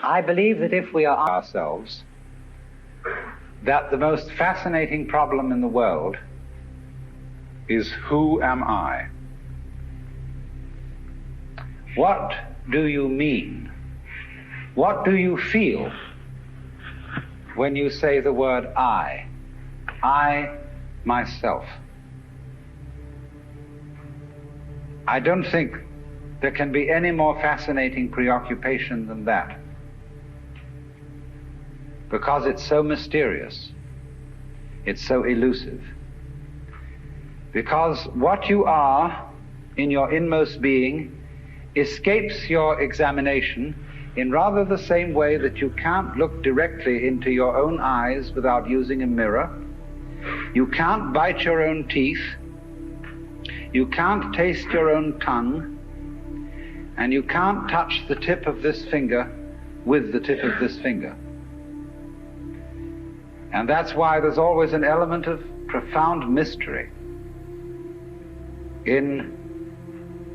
I believe that if we are ourselves, that the most fascinating problem in the world is, who am I? What do you mean? What do you feel when you say the word I? I, myself. I don't think there can be any more fascinating preoccupation than that, because it's so mysterious, it's so elusive. Because what you are in your inmost being escapes your examination in rather the same way that you can't look directly into your own eyes without using a mirror. You can't bite your own teeth. You can't taste your own tongue. And you can't touch the tip of this finger with the tip of this finger. And that's why there's always an element of profound mystery in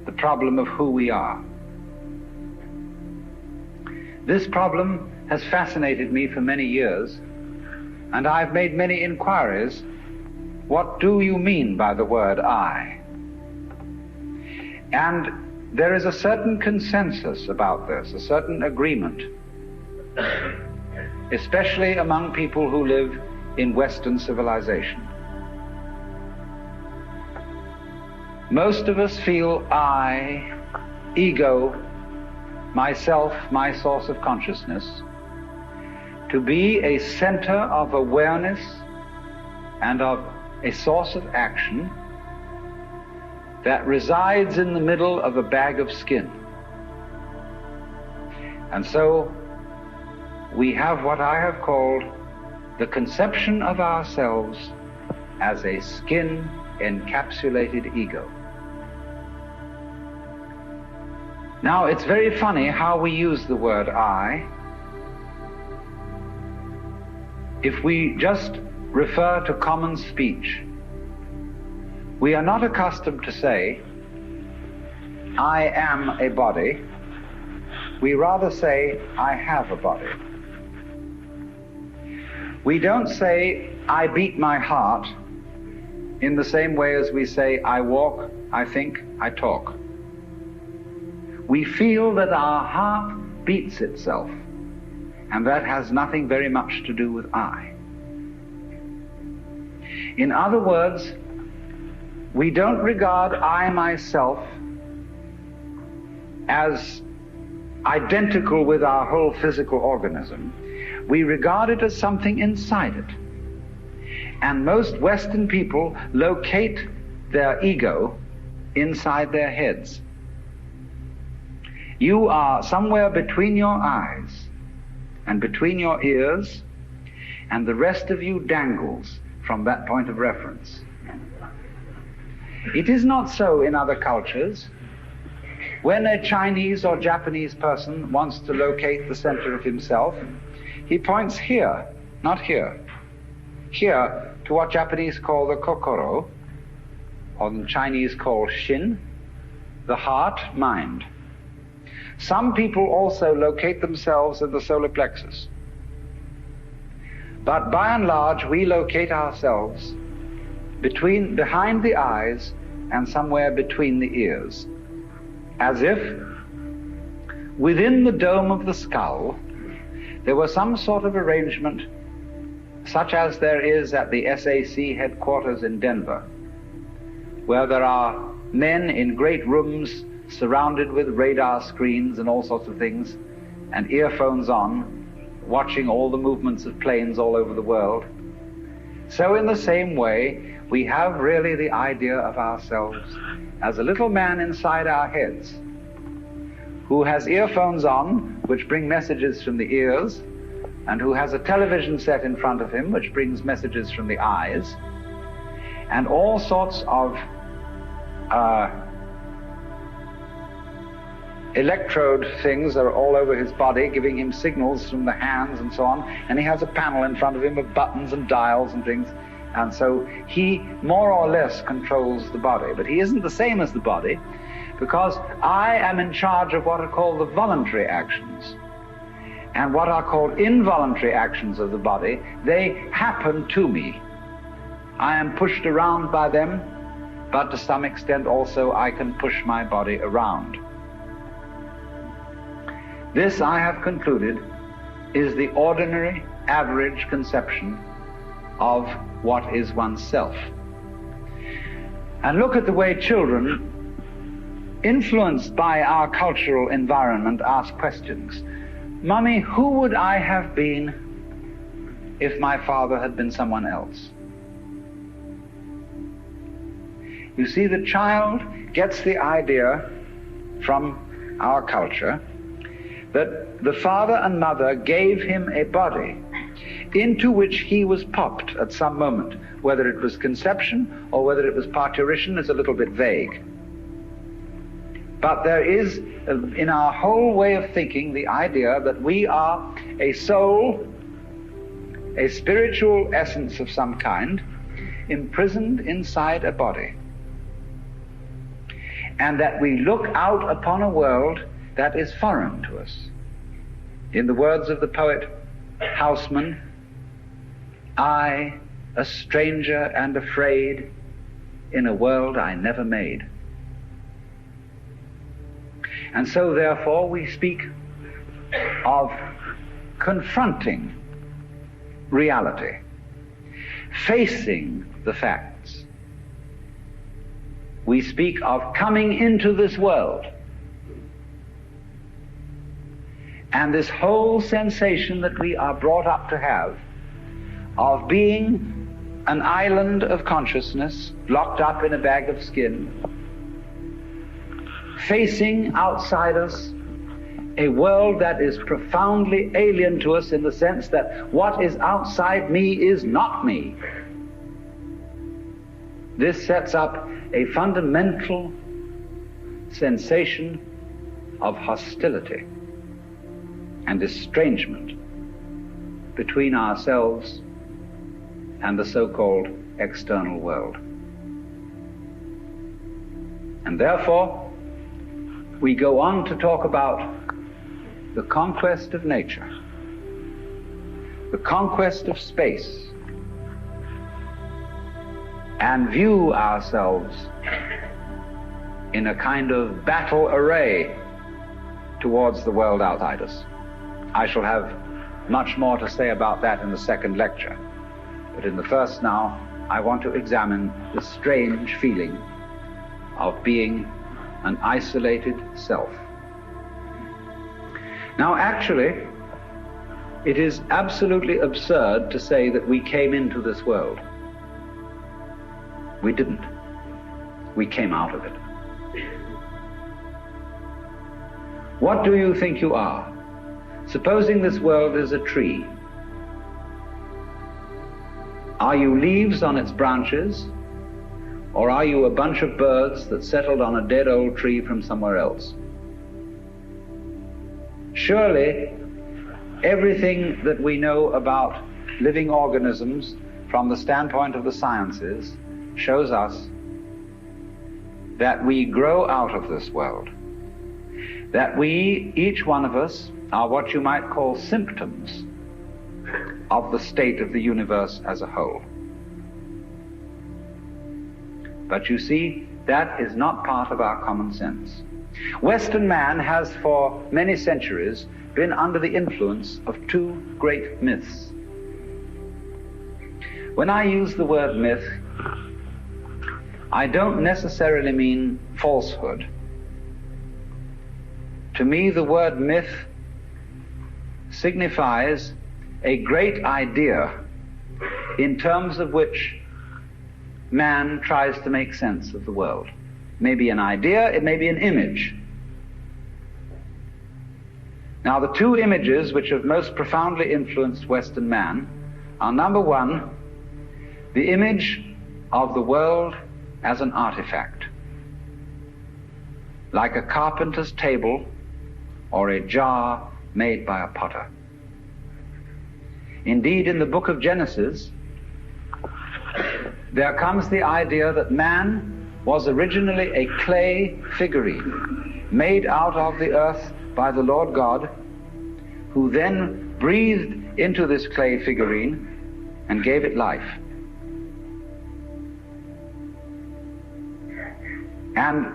the problem of who we are. This problem has fascinated me for many years, and I've made many inquiries. What do you mean by the word I? And there is a certain consensus about this, a certain agreement, especially among people who live in Western civilization. Most of us feel I, ego, myself, my source of consciousness, to be a center of awareness and of a source of action that resides in the middle of a bag of skin. And so we have what I have called the conception of ourselves as a skin-encapsulated ego. Now, it's very funny how we use the word I. If we just refer to common speech, we are not accustomed to say, I am a body. We rather say, I have a body. We don't say, I beat my heart, in the same way as we say, I walk, I think, I talk. We feel that our heart beats itself, and that has nothing very much to do with I. In other words, we don't regard I myself as identical with our whole physical organism. We regard it as something inside it. And most Western people locate their ego inside their heads. You are somewhere between your eyes and between your ears, and the rest of you dangles from that point of reference. It is not so in other cultures. When a Chinese or Japanese person wants to locate the center of himself, he points here, not here. Here to what Japanese call the kokoro, or the Chinese call shin, the heart, mind. Some people also locate themselves in the solar plexus. But by and large, we locate ourselves behind the eyes and somewhere between the ears, as if within the dome of the skull there was some sort of arrangement such as there is at the SAC headquarters in Denver, where there are men in great rooms surrounded with radar screens and all sorts of things, and earphones on, watching all the movements of planes all over the world. So in the same way, we have really the idea of ourselves as a little man inside our heads who has earphones on which bring messages from the ears, and who has a television set in front of him which brings messages from the eyes, and all sorts of electrode things are all over his body, giving him signals from the hands and so on, and he has a panel in front of him of buttons and dials and things, and so he more or less controls the body. But he isn't the same as the body, because I am in charge of what are called the voluntary actions. and what are called involuntary actions of the body, they happen to me. I am pushed around by them, but to some extent also I can push my body around. This, I have concluded, is the ordinary, average conception of what is oneself. And look at the way children, influenced by our cultural environment, ask questions. Mummy, who would I have been if my father had been someone else? You see, the child gets the idea from our culture that the father and mother gave him a body into which he was popped at some moment. Whether it was conception or whether it was parturition is a little bit vague. But there is, in our whole way of thinking, the idea that we are a soul, a spiritual essence of some kind, imprisoned inside a body. And that we look out upon a world that is foreign to us. In the words of the poet Houseman, I, a stranger and afraid, in a world I never made. And so, therefore, we speak of confronting reality, facing the facts. We speak of coming into this world. And this whole sensation that we are brought up to have of being an island of consciousness locked up in a bag of skin, facing outside us a world that is profoundly alien to us in the sense that what is outside me is not me. This sets up a fundamental sensation of hostility and estrangement between ourselves and the so-called external world. And therefore, we go on to talk about the conquest of nature, the conquest of space, and view ourselves in a kind of battle array towards the world outside us. I shall have much more to say about that in the second lecture. But in the first now, I want to examine the strange feeling of being an isolated self. Now, actually, it is absolutely absurd to say that we came into this world. We didn't. We came out of it. What do you think you are? Supposing this world is a tree. Are you leaves on its branches, or are you a bunch of birds that settled on a dead old tree from somewhere else? Surely, everything that we know about living organisms from the standpoint of the sciences shows us that we grow out of this world, that we, each one of us, are what you might call symptoms of the state of the universe as a whole. But you see, that is not part of our common sense. Western man has for many centuries been under the influence of two great myths. When I use the word myth, I don't necessarily mean falsehood. To me, the word myth signifies a great idea in terms of which man tries to make sense of the world. It may be an idea, it may be an image. Now, the two images which have most profoundly influenced Western man are, number one, the image of the world as an artifact, like a carpenter's table or a jar made by a potter. Indeed, in the book of Genesis, there comes the idea that man was originally a clay figurine made out of the earth by the Lord God, who then breathed into this clay figurine and gave it life. And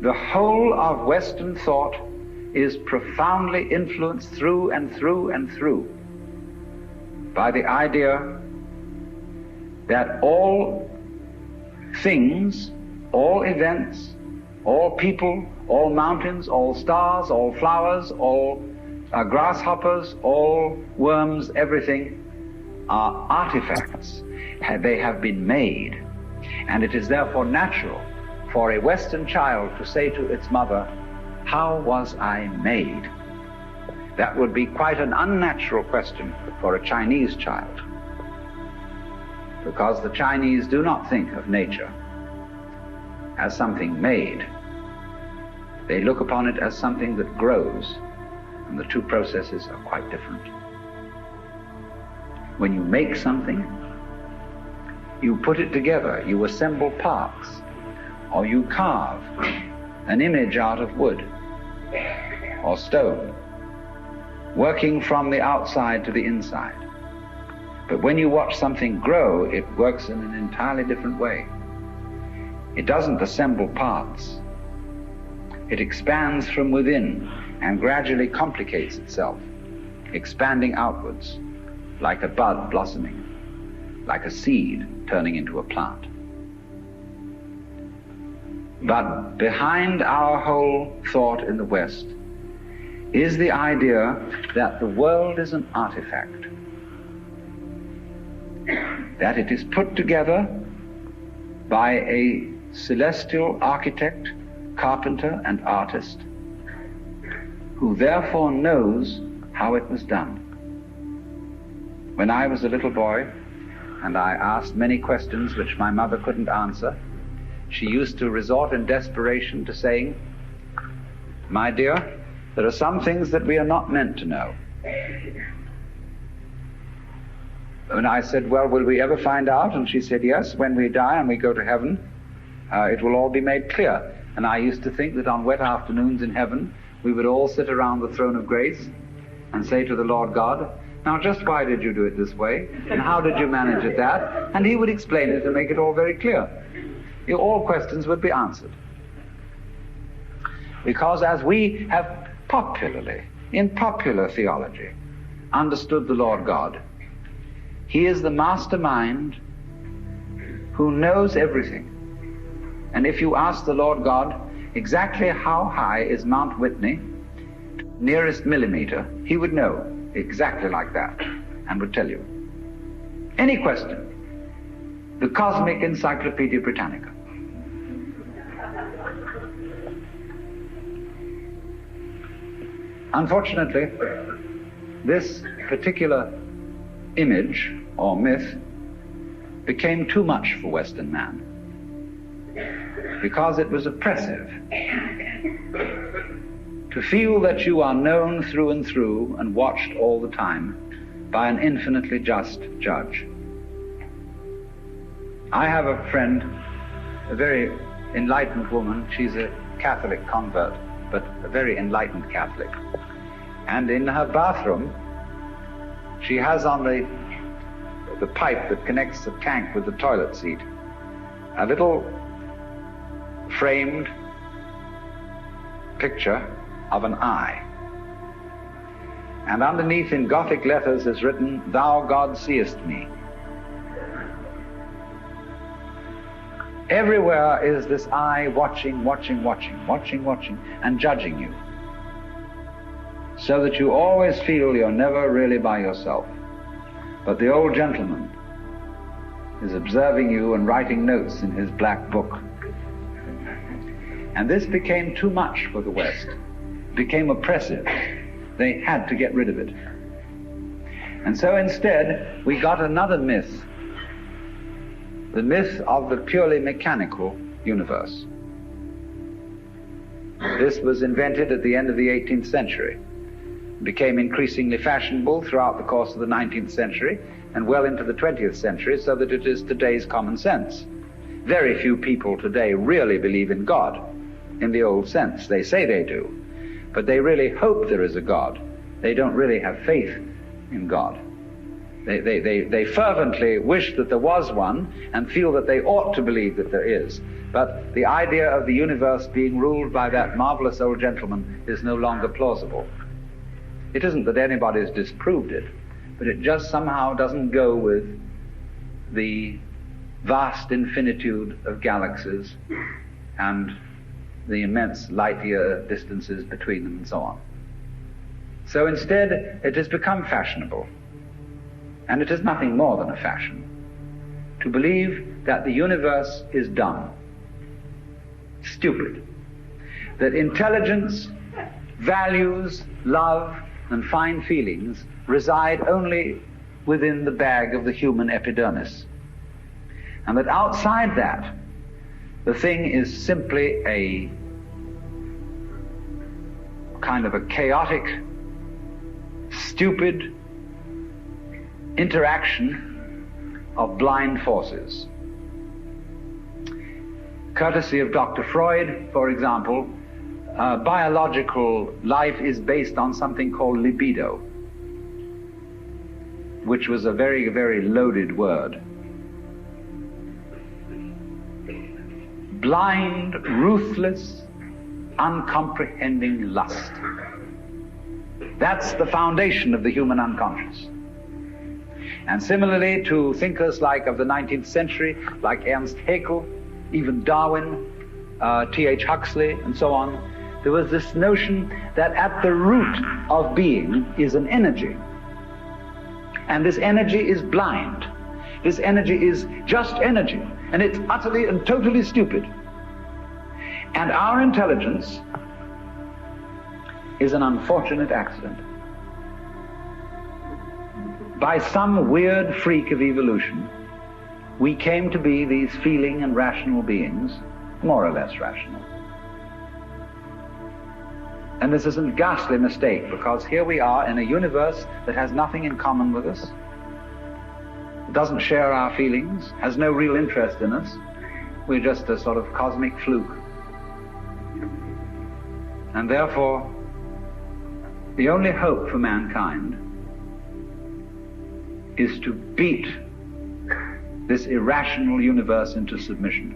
the whole of Western thought is profoundly influenced through and through and through by the idea that all things, all events, all people, all mountains, all stars, all flowers, all grasshoppers, all worms, everything are artifacts. They have been made. And it is therefore natural for a Western child to say to its mother, "How was I made?" That would be quite an unnatural question for a Chinese child, because the Chinese do not think of nature as something made. They look upon it as something that grows, and the two processes are quite different. When you make something, you put it together, you assemble parts, or you carve an image out of wood or stone, working from the outside to the inside. But when you watch something grow, it works in an entirely different way. It doesn't assemble parts. It expands from within and gradually complicates itself, expanding outwards, like a bud blossoming, like a seed turning into a plant. But behind our whole thought in the West is the idea that the world is an artifact, that it is put together by a celestial architect, carpenter, and artist, who therefore knows how it was done. When I was a little boy, and I asked many questions which my mother couldn't answer, she used to resort in desperation to saying, "My dear, there are some things that we are not meant to know." And I said, "Well, will we ever find out?" And she said, "Yes, when we die and we go to heaven, it will all be made clear." And I used to think that on wet afternoons in heaven, we would all sit around the throne of grace and say to the Lord God, "Now, just why did you do it this way? And how did you manage it that?" And he would explain it and make it all very clear. All questions would be answered. Because as we have popularly, in popular theology, understood the Lord God, he is the mastermind who knows everything. And if you ask the Lord God exactly how high is Mount Whitney, nearest millimeter, he would know exactly like that and would tell you. Any question, the Cosmic Encyclopedia Britannica. Unfortunately, this particular image or myth became too much for Western man, because it was oppressive to feel that you are known through and through and watched all the time by an infinitely just judge. I have a friend, a very enlightened woman. She's a Catholic convert, but a very enlightened Catholic. And in her bathroom, she has on the pipe that connects the tank with the toilet seat a little framed picture of an eye. And underneath in Gothic letters is written, "Thou God seest me." Everywhere is this eye watching, and judging you, so that you always feel you're never really by yourself. But the old gentleman is observing you and writing notes in his black book. And this became too much for the West. It became oppressive. They had to get rid of it. And so instead, we got another myth, the myth of the purely mechanical universe. This was invented at the end of the 18th century, became increasingly fashionable throughout the course of the 19th century and well into the 20th century, so that it is today's common sense. Very few people today really believe in God in the old sense. They say they do, but they really hope there is a God. They don't really have faith in God. They fervently wish that there was one and feel that they ought to believe that there is. But the idea of the universe being ruled by that marvelous old gentleman is no longer plausible. It isn't that anybody's disproved it, but it just somehow doesn't go with the vast infinitude of galaxies and the immense light-year distances between them and so on. So instead, it has become fashionable, and it is nothing more than a fashion, to believe that the universe is dumb, stupid, that intelligence, values, love, and fine feelings reside only within the bag of the human epidermis, and that outside that, the thing is simply a kind of a chaotic, stupid interaction of blind forces. Courtesy of Dr. Freud, for example, biological life is based on something called libido, which was a very, very loaded word. Blind, ruthless, uncomprehending lust. That's the foundation of the human unconscious. And similarly to thinkers like of the 19th century, like Ernst Haeckel, even Darwin, T.H. Huxley, and so on, there was this notion that at the root of being is an energy. And this energy is blind. This energy is just energy. And it's utterly and totally stupid. And our intelligence is an unfortunate accident. By some weird freak of evolution, we came to be these feeling and rational beings, more or less rational. And this is a ghastly mistake, because here we are in a universe that has nothing in common with us, doesn't share our feelings, has no real interest in us. We're just a sort of cosmic fluke. And therefore, the only hope for mankind is to beat this irrational universe into submission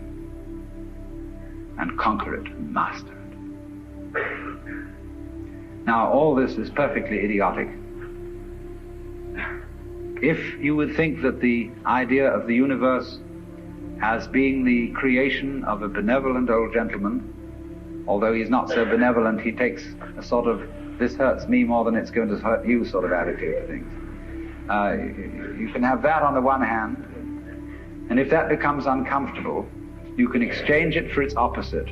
and conquer it and master it. Now, all this is perfectly idiotic. If you would think that the idea of the universe as being the creation of a benevolent old gentleman, although he's not so benevolent, he takes a sort of, this hurts me more than it's going to hurt you sort of attitude to things. You can have that on the one hand, and if that becomes uncomfortable, you can exchange it for its opposite,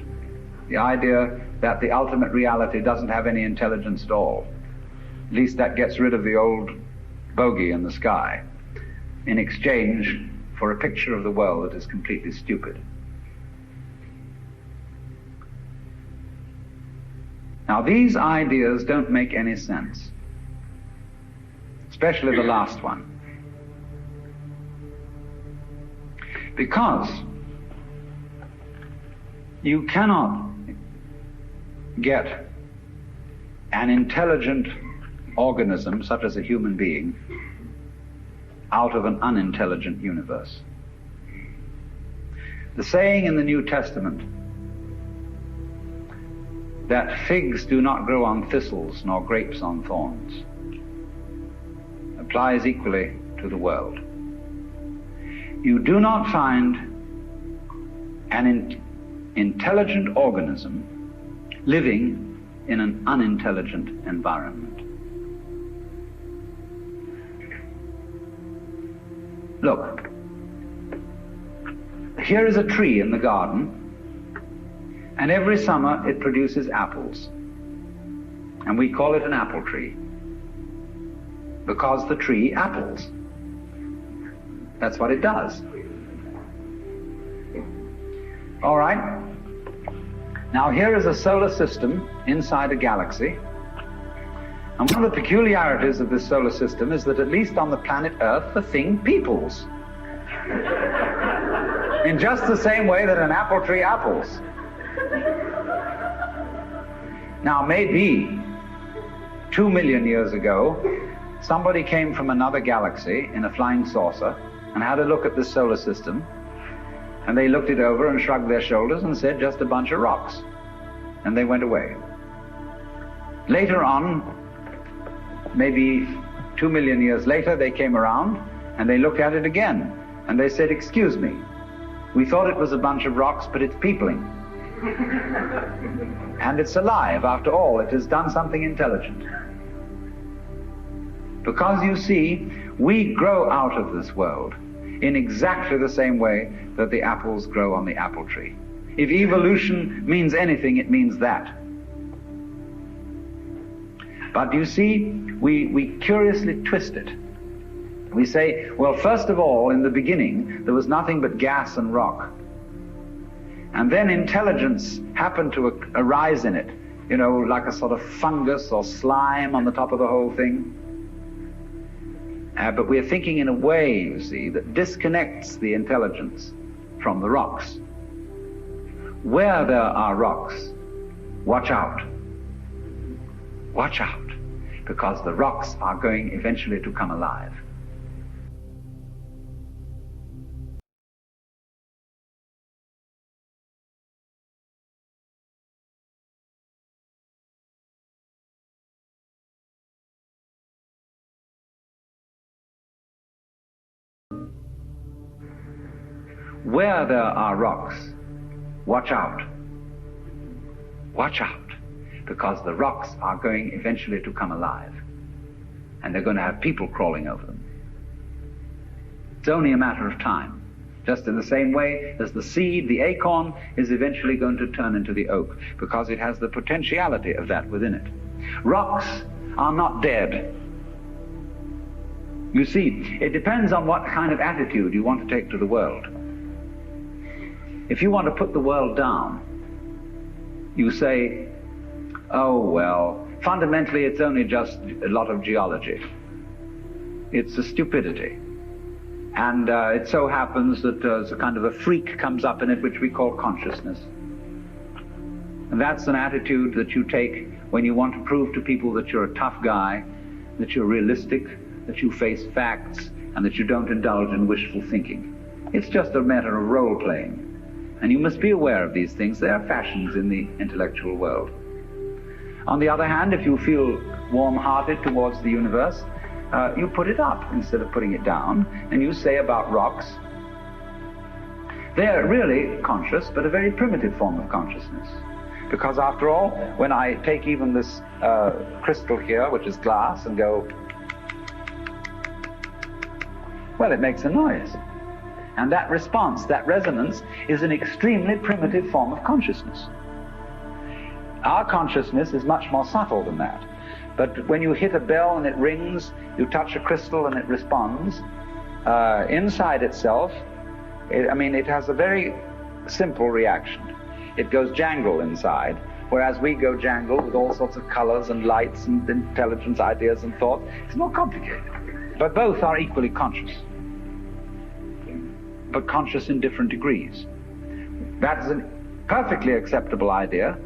the idea that the ultimate reality doesn't have any intelligence at all. At least that gets rid of the old bogey in the sky, in exchange for a picture of the world that is completely stupid. Now, these ideas don't make any sense, especially the last one, because you cannot get an intelligent organism, such as a human being, out of an unintelligent universe. The saying in the New Testament that figs do not grow on thistles nor grapes on thorns applies equally to the world. You do not find an intelligent organism living in an unintelligent environment. Look, here is a tree in the garden, and every summer it produces apples. And we call it an apple tree, because the tree apples. That's what it does. All right. Now here is a solar system inside a galaxy. And one of the peculiarities of this solar system is that at least on the planet Earth, the thing peoples. In just the same way that an apple tree apples. Now maybe 2 million years ago, somebody came from another galaxy in a flying saucer and had a look at this solar system, and they looked it over and shrugged their shoulders and said, just a bunch of rocks. And they went away. Later on, maybe 2 million years later, they came around and they looked at it again. And they said, excuse me, we thought it was a bunch of rocks, but it's peopling. And it's alive. After all, it has done something intelligent. Because you see, we grow out of this world in exactly the same way that the apples grow on the apple tree. If evolution means anything, it means that. But you see, we curiously twist it. We say, well, first of all, in the beginning, there was nothing but gas and rock. And then intelligence happened to arise in it, you know, like a sort of fungus or slime on the top of the whole thing. But we're thinking in a way, you see, that disconnects the intelligence from the rocks. Where there are rocks, watch out. Watch out, because the rocks are going eventually to come alive. Where there are rocks, watch out. Watch out, because the rocks are going eventually to come alive. And they're going to have people crawling over them. It's only a matter of time. Just in the same way as the seed, the acorn, is eventually going to turn into the oak, because it has the potentiality of that within it. Rocks are not dead. You see, it depends on what kind of attitude you want to take to the world. If you want to put the world down, you say, oh, well, fundamentally it's only just a lot of geology. It's a stupidity. And it so happens that a kind of a freak comes up in it which we call consciousness. And that's an attitude that you take when you want to prove to people that you're a tough guy, that you're realistic, that you face facts, and that you don't indulge in wishful thinking. It's just a matter of role-playing. And you must be aware of these things. They are fashions in the intellectual world. On the other hand, if you feel warm-hearted towards the universe, you put it up instead of putting it down, and you say about rocks, they're really conscious, but a very primitive form of consciousness. Because after all, when I take even this crystal here, which is glass, and go, well, it makes a noise. And that response, that resonance, is an extremely primitive form of consciousness. Our consciousness is much more subtle than that. But when you hit a bell and it rings, you touch a crystal and it responds, inside itself, it has a very simple reaction. It goes jangle inside, whereas we go jangle with all sorts of colors and lights and intelligence, ideas and thought. It's more complicated. But both are equally conscious, but conscious in different degrees. That's a perfectly acceptable idea.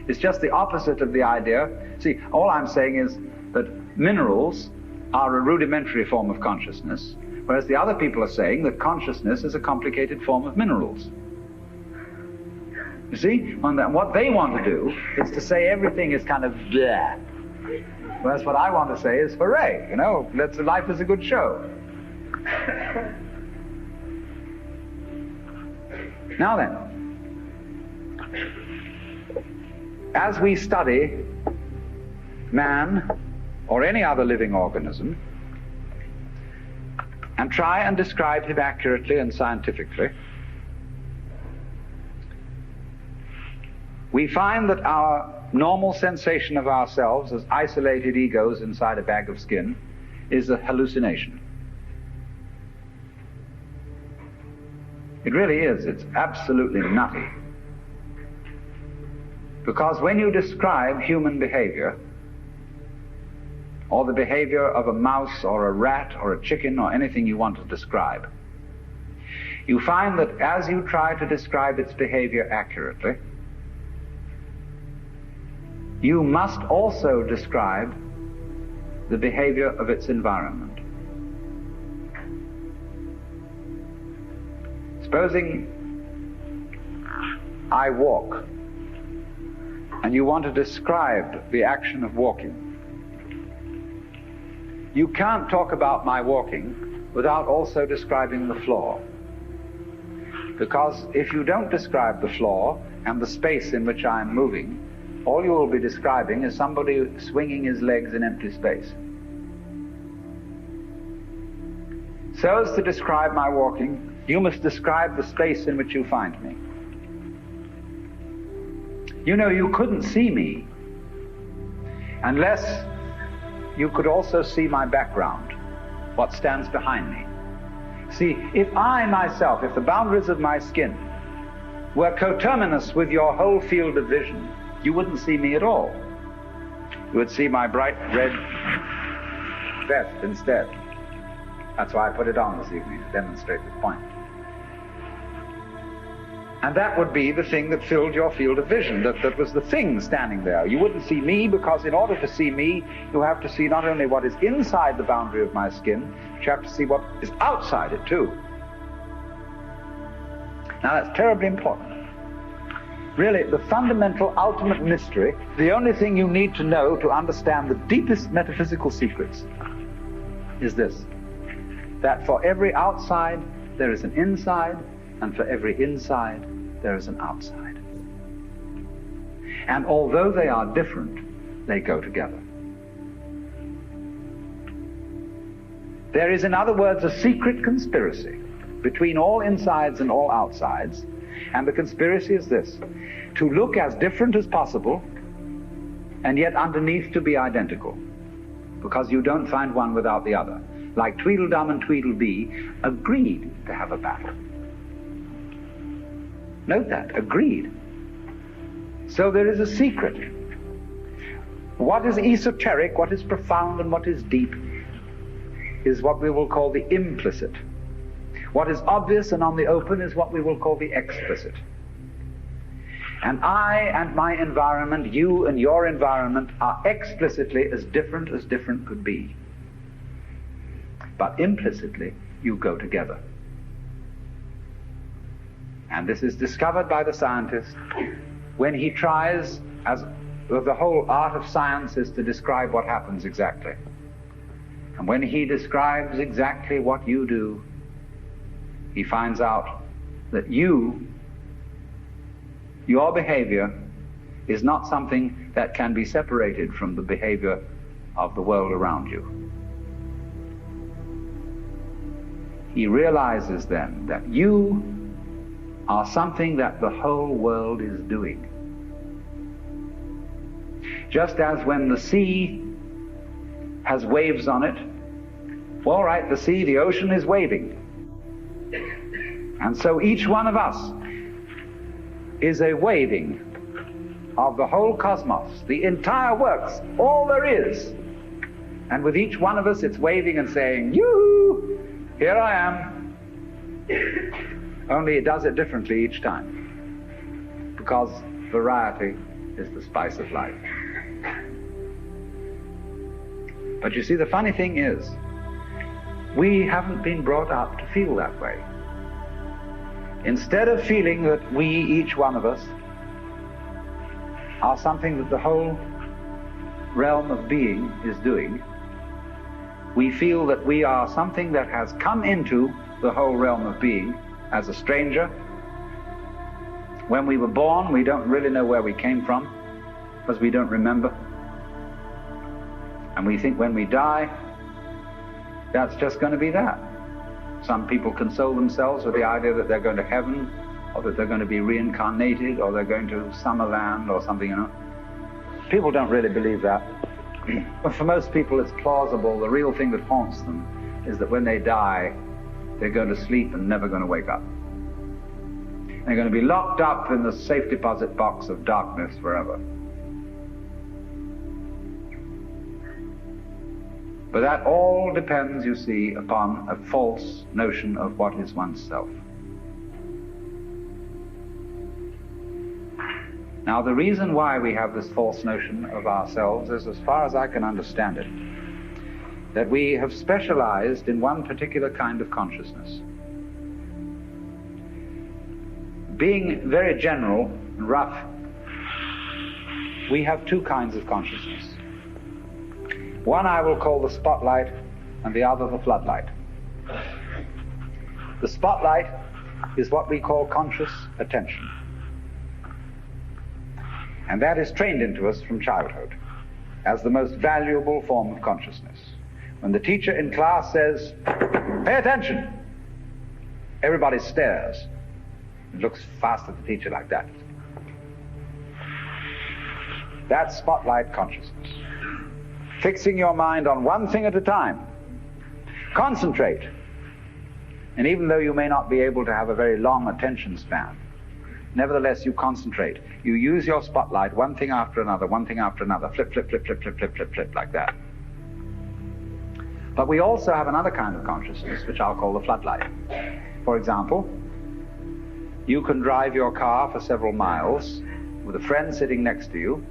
It's just the opposite of the idea. See, all I'm saying is that minerals are a rudimentary form of consciousness, whereas the other people are saying that consciousness is a complicated form of minerals. You see, what they want to do is to say everything is kind of bleh. Whereas what I want to say is, hooray, life is a good show. Now then, as we study man or any other living organism and try and describe him accurately and scientifically, we find that our normal sensation of ourselves as isolated egos inside a bag of skin is a hallucination. It really is. It's absolutely nutty. Because when you describe human behavior, or the behavior of a mouse or a rat or a chicken or anything you want to describe, you find that as you try to describe its behavior accurately, you must also describe the behavior of its environment. Supposing I walk, and you want to describe the action of walking. You can't talk about my walking without also describing the floor. Because if you don't describe the floor and the space in which I'm moving, all you will be describing is somebody swinging his legs in empty space. So as to describe my walking, you must describe the space in which you find me. You know, you couldn't see me unless you could also see my background, what stands behind me. See, if I myself, if the boundaries of my skin were coterminous with your whole field of vision, you wouldn't see me at all. You would see my bright red vest instead. That's why I put it on this evening, to demonstrate the point. And that would be the thing that filled your field of vision, that was the thing standing there. You wouldn't see me, because in order to see me, you have to see not only what is inside the boundary of my skin, but you have to see what is outside it too. Now that's terribly important. Really, the fundamental, ultimate mystery, the only thing you need to know to understand the deepest metaphysical secrets, is this: that for every outside there is an inside, and for every inside there is an outside. And although they are different, they go together. There is, in other words, a secret conspiracy between all insides and all outsides, and the conspiracy is this: to look as different as possible and yet underneath to be identical, because you don't find one without the other. Like Tweedledum and Tweedledee agreed to have a battle. Note that, agreed. So there is a secret. What is esoteric, what is profound, and what is deep is what we will call the implicit. What is obvious and on the open is what we will call the explicit. And I and my environment, you and your environment, are explicitly as different could be. But implicitly, you go together. And this is discovered by the scientist when he tries, as the whole art of science is to describe what happens exactly. And when he describes exactly what you do, he finds out that your behavior is not something that can be separated from the behavior of the world around you. He realizes then that you are something that the whole world is doing. Just as when the sea has waves on it, all right, the sea, the ocean is waving. And so each one of us is a waving of the whole cosmos, the entire works, all there is. And with each one of us, it's waving and saying, "Yoo-hoo, here I am." Only it does it differently each time, because variety is the spice of life. But you see, the funny thing is, we haven't been brought up to feel that way. Instead of feeling that we, each one of us, are something that the whole realm of being is doing, we feel that we are something that has come into the whole realm of being as a stranger. When we were born, we don't really know where we came from, because we don't remember. And we think when we die, that's just going to be that. Some people console themselves with the idea that they're going to heaven, or that they're going to be reincarnated, or they're going to Summerland or something, you know. People don't really believe that. But for most people it's plausible. The real thing that haunts them is that when they die, they're going to sleep and never going to wake up. They're going to be locked up in the safe deposit box of darkness forever. But that all depends, you see, upon a false notion of what is oneself. Now, the reason why we have this false notion of ourselves is, as far as I can understand it, that we have specialized in one particular kind of consciousness. Being very general and rough, we have two kinds of consciousness. One I will call the spotlight, and the other the floodlight. The spotlight is what we call conscious attention. And that is trained into us from childhood as the most valuable form of consciousness. When the teacher in class says, "Pay attention," everybody stares and looks fast at the teacher like that. That's spotlight consciousness. Fixing your mind on one thing at a time. Concentrate. And even though you may not be able to have a very long attention span, nevertheless you concentrate. You use your spotlight, one thing after another, one thing after another, flip, flip, flip, flip, flip, flip, flip, flip, like that. But we also have another kind of consciousness, which I'll call the floodlight. For example, you can drive your car for several miles with a friend sitting next to you,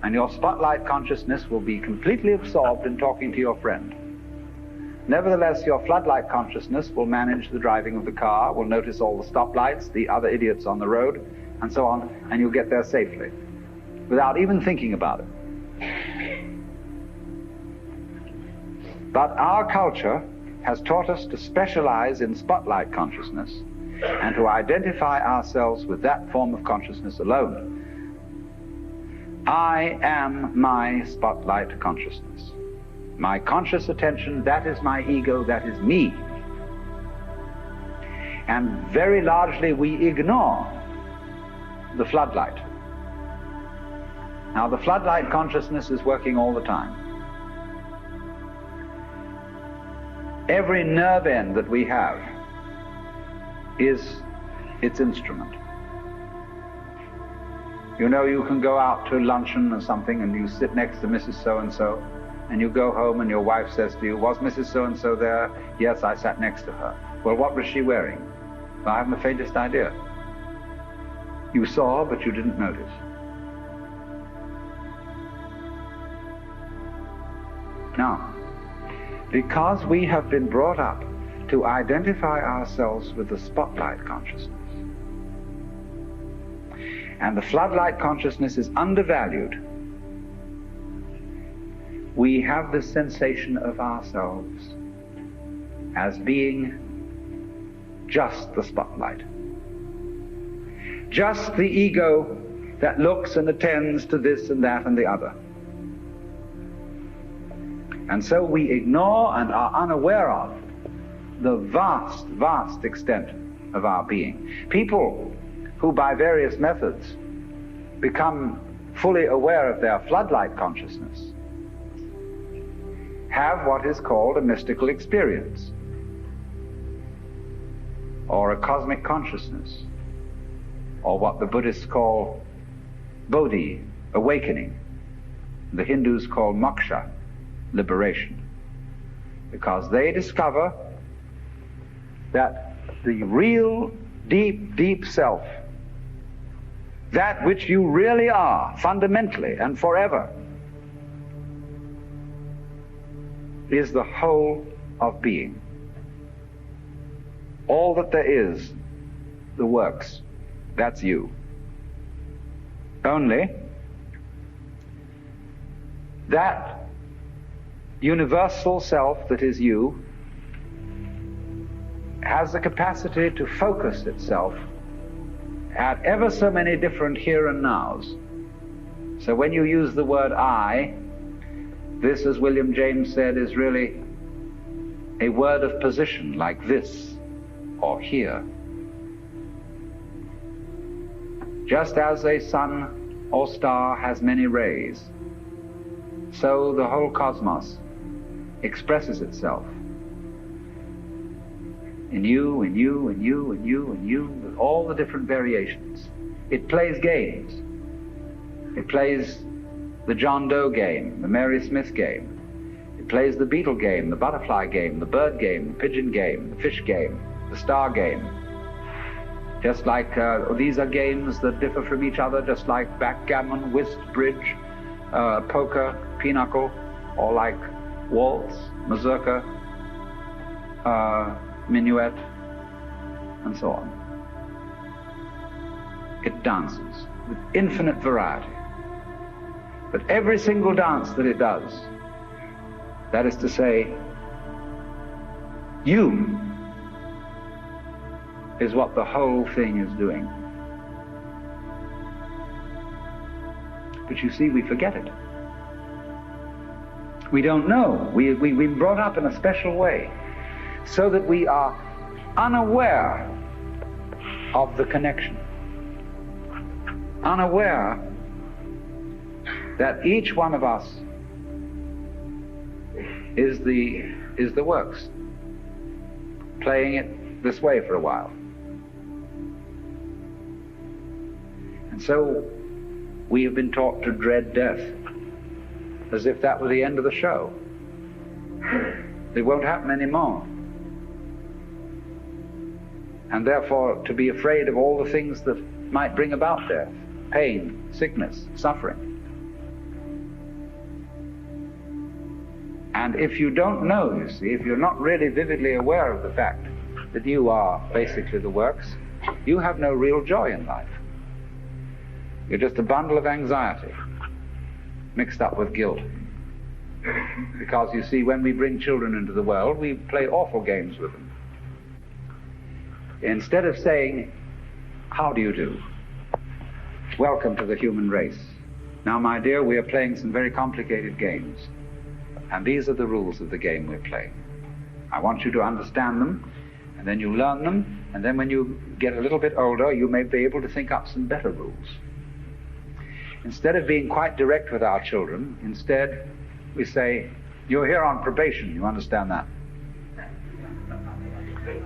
and your spotlight consciousness will be completely absorbed in talking to your friend. Nevertheless, your floodlight consciousness will manage the driving of the car, will notice all the stoplights, the other idiots on the road, and so on, and you'll get there safely, without even thinking about it. But our culture has taught us to specialize in spotlight consciousness and to identify ourselves with that form of consciousness alone. I am my spotlight consciousness. My conscious attention, that is my ego, that is me. And very largely we ignore the floodlight. Now the floodlight consciousness is working all the time. Every nerve end that we have is its instrument. You know, you can go out to luncheon or something and you sit next to Mrs. So-and-so, and you go home and your wife says to you, "Was Mrs. So-and-so there?" "Yes, I sat next to her." "Well, what was she wearing?" "Well, I haven't the faintest idea." You saw, but you didn't notice. Now, because we have been brought up to identify ourselves with the spotlight consciousness, and the floodlight consciousness is undervalued, we have this sensation of ourselves as being just the spotlight, just the ego that looks and attends to this and that and the other. And so we ignore and are unaware of the vast, vast extent of our being. People who by various methods become fully aware of their floodlight consciousness have what is called a mystical experience, or a cosmic consciousness, or what the Buddhists call bodhi, awakening. The Hindus call moksha, liberation, because they discover that the real deep, deep self, that which you really are, fundamentally and forever, is the whole of being. All that there is, the works, that's you. Only that universal self that is you has the capacity to focus itself at ever so many different here and nows. So when you use the word I, this, as William James said, is really a word of position, like this or here. Just as a sun or star has many rays, so the whole cosmos expresses itself in you, in you, in you, in you, in you, with all the different variations. It plays games. It plays the John Doe game, the Mary Smith game. It plays the beetle game, the butterfly game, the bird game, the pigeon game, the fish game, the star game. Just like these are games that differ from each other, just like backgammon, whist, bridge, poker, pinochle, or like waltz, mazurka, minuet, and so on. It dances with infinite variety. But every single dance that it does, that is to say, you is what the whole thing is doing. But you see, we forget it. We don't know. We've been brought up in a special way so that we are unaware of the connection, unaware that each one of us is the works, playing it this way for a while. And so we have been taught to dread death, as if that were the end of the show. It won't happen anymore. And therefore to be afraid of all the things that might bring about death, pain, sickness, suffering. And if you don't know, you see, if you're not really vividly aware of the fact that you are basically the works, you have no real joy in life. You're just a bundle of anxiety mixed up with guilt. Because you see, when we bring children into the world, we play awful games with them. Instead of saying, "How do you do? Welcome to the human race. Now, my dear, we are playing some very complicated games. And these are the rules of the game we're playing. I want you to understand them, and then you learn them, and then when you get a little bit older, you may be able to think up some better rules." Instead of being quite direct with our children, instead we say, "You're here on probation, you understand that?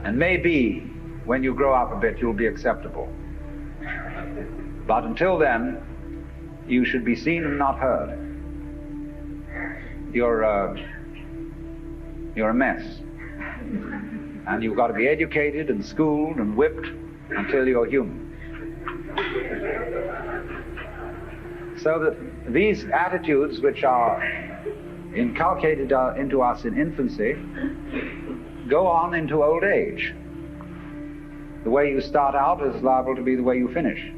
And maybe when you grow up a bit, you'll be acceptable. But until then, you should be seen and not heard. You're a mess. And you've got to be educated and schooled and whipped until you're human." So that these attitudes, which are inculcated into us in infancy, go on into old age. The way you start out is liable to be the way you finish.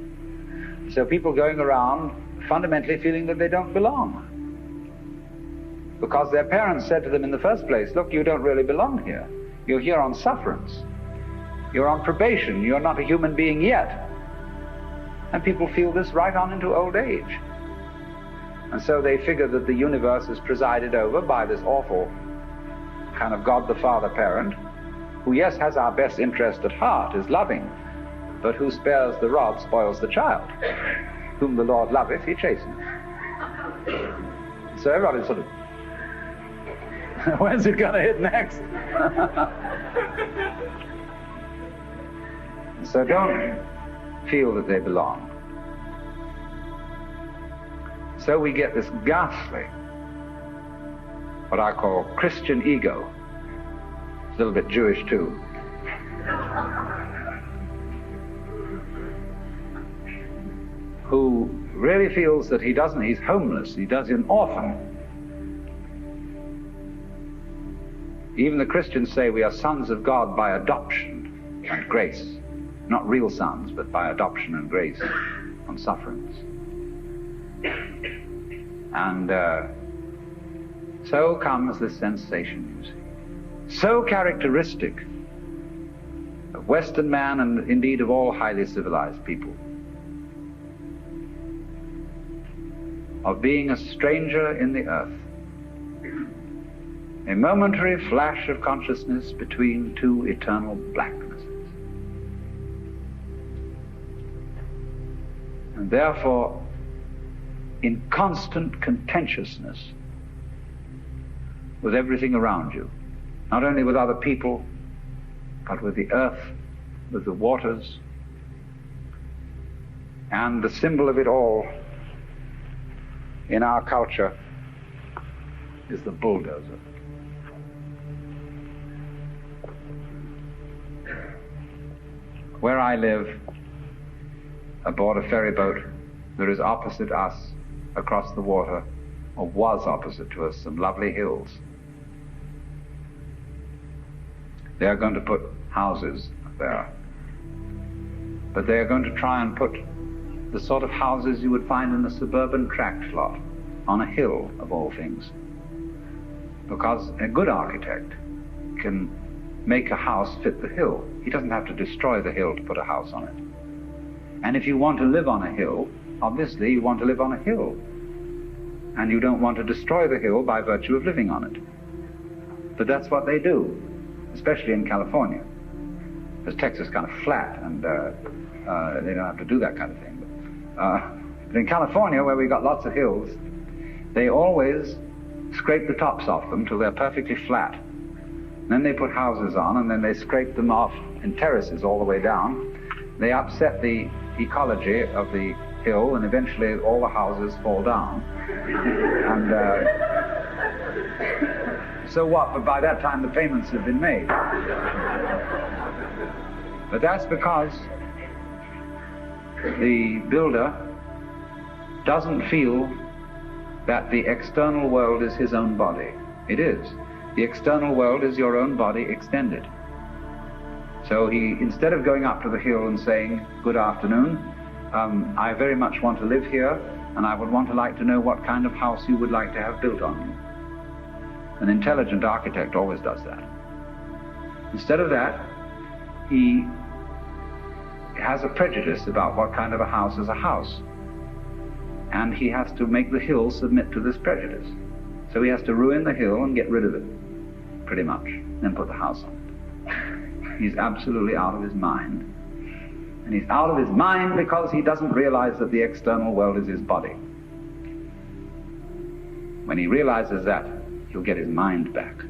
So people going around fundamentally feeling that they don't belong, because their parents said to them in the first place, "Look, you don't really belong here. You're here on sufferance. You're on probation. You're not a human being yet." And people feel this right on into old age. And so they figure that the universe is presided over by this awful kind of God the Father parent, who, yes, has our best interest at heart, is loving, but who spares the rod spoils the child. Whom the Lord loveth, he chastens. So everybody's sort of, when's it going to hit next? So don't feel that they belong. So we get this ghastly, what I call Christian ego. It's a little bit Jewish too. Who really feels that he's homeless, he's an orphan. Even the Christians say we are sons of God by adoption and grace. Not real sons, but by adoption and grace on sufferance. And so comes this sensation, you see, so characteristic of Western man and indeed of all highly civilized people, of being a stranger in the earth, a momentary flash of consciousness between two eternal blacknesses. And therefore, in constant contentiousness with everything around you, not only with other people, but with the earth, with the waters, and the symbol of it all in our culture is the bulldozer. Where I live, aboard a ferry boat, there is opposite us, across the water, or was opposite to us, some lovely hills They are going to put houses there. But they are going to try and put the sort of houses you would find in a suburban tract lot, on a hill of all things. Because a good architect can make a house fit the hill. He doesn't have to destroy the hill to put a house on it. And if you want to live on a hill, obviously you want to live on a hill. And you don't want to destroy the hill by virtue of living on it. But that's what they do, especially in California. Because Texas is kind of flat, and they don't have to do that kind of thing. But in California, where we've got lots of hills, they always scrape the tops off them till they're perfectly flat. Then they put houses on, and then they scrape them off in terraces all the way down. They upset the ecology of the hill, and eventually all the houses fall down. And so what? But by that time the payments have been made. But that's because the builder doesn't feel that the external world is his own body. It is. The external world is your own body extended. So he, instead of going up to the hill and saying, "Good afternoon, I very much want to live here, and I would like to know what kind of house you would like to have built on you." An intelligent architect always does that. Instead of that, he has a prejudice about what kind of a house is a house. And he has to make the hill submit to this prejudice. So he has to ruin the hill and get rid of it, pretty much, then put the house on it. He's absolutely out of his mind. And he's out of his mind because he doesn't realize that the external world is his body. When he realizes that, he'll get his mind back.